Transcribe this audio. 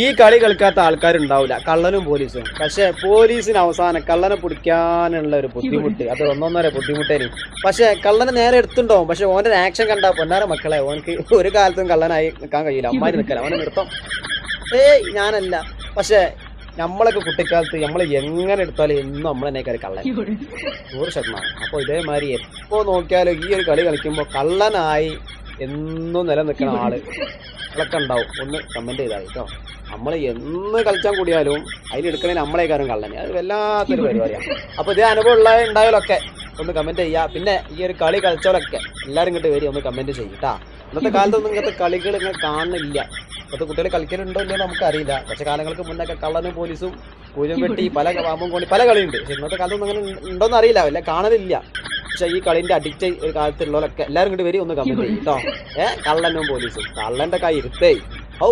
ഈ കളി കളിക്കാത്ത ആൾക്കാരുണ്ടാവില്ല, കള്ളനും പോലീസും. പക്ഷെ പോലീസിന് അവസാനം കള്ളനെ പിടിക്കാനുള്ള ഒരു ബുദ്ധിമുട്ട്, അത് ഒന്നൊന്നര ബുദ്ധിമുട്ടേനും. പക്ഷെ കള്ളനെ നേരെ എടുത്തുണ്ടാവും. പക്ഷെ ഓന്റെ ആക്ഷൻ കണ്ടാ പൊന്നാര മക്കളെ, ഓനക്ക് ഒരു കാലത്തും കള്ളനായി നിൽക്കാൻ കഴിയില്ല. അമ്മാരി നിൽക്കല, അവനെ നിർത്തം. ഞാനല്ല. പക്ഷെ നമ്മളൊക്കെ കുട്ടിക്കാലത്ത് നമ്മൾ എങ്ങനെ എടുത്താലും എന്നും നമ്മളെന്നെ കയറി കള്ളൻ 100%. അപ്പോൾ ഇതേമാതിരി എപ്പോ നോക്കിയാലും ഈ ഒരു കളി കളിക്കുമ്പോൾ കള്ളനായി എന്നും നിലനിൽക്കുന്ന ആളുകളൊക്കെ ഉണ്ടാവും. ഒന്ന് കമന്റ് ചെയ്താൽ കേട്ടോ. നമ്മൾ എന്ന് കളിച്ചാൽ കൂടിയാലും അതിലെടുക്കണേ നമ്മളെ കാര്യം കള്ളനെ, അത് വല്ലാത്തൊരു പരിപാടിയാണ്. അപ്പോൾ ഇതേ അനുഭവം ഉണ്ടായാലൊക്കെ ഒന്ന് കമന്റ് ചെയ്യുക. പിന്നെ ഈ ഒരു കളി കളിച്ചവരൊക്കെ എല്ലാവരും ഇങ്ങോട്ട് വരി ഒന്ന് കമന്റ് ചെയ്യട്ടാ. ഇന്നത്തെ കാലത്തൊന്നും ഇങ്ങനത്തെ കളികൾ ഇങ്ങനെ കാണുന്നില്ല. ഇപ്പോഴത്തെ കുട്ടികൾ കളിക്കലുണ്ടോ ഇല്ലയോ നമുക്കറിയില്ല. കുറച്ച് കാലങ്ങൾക്ക് മുന്നൊക്കെ കള്ളനും പോലീസും പൂജം വെട്ടി പല പാമ്പും കോണി പല കളിയുണ്ട്. പക്ഷെ ഇന്നത്തെ കാലത്തൊന്നും അങ്ങനെ ഉണ്ടോന്ന് അറിയില്ല, അല്ല കാണലില്ല. പക്ഷെ ഈ കളിന്റെ അഡിക്റ്റ് ഒരു കാലത്തുള്ളവരൊക്കെ എല്ലാവരും ഇങ്ങോട്ട് വരി ഒന്ന് കമന്റ് ചെയ്യും കേട്ടോ. കള്ളനും പോലീസും, കള്ളന്റെ കൈ ഇരുത്തേ ഔ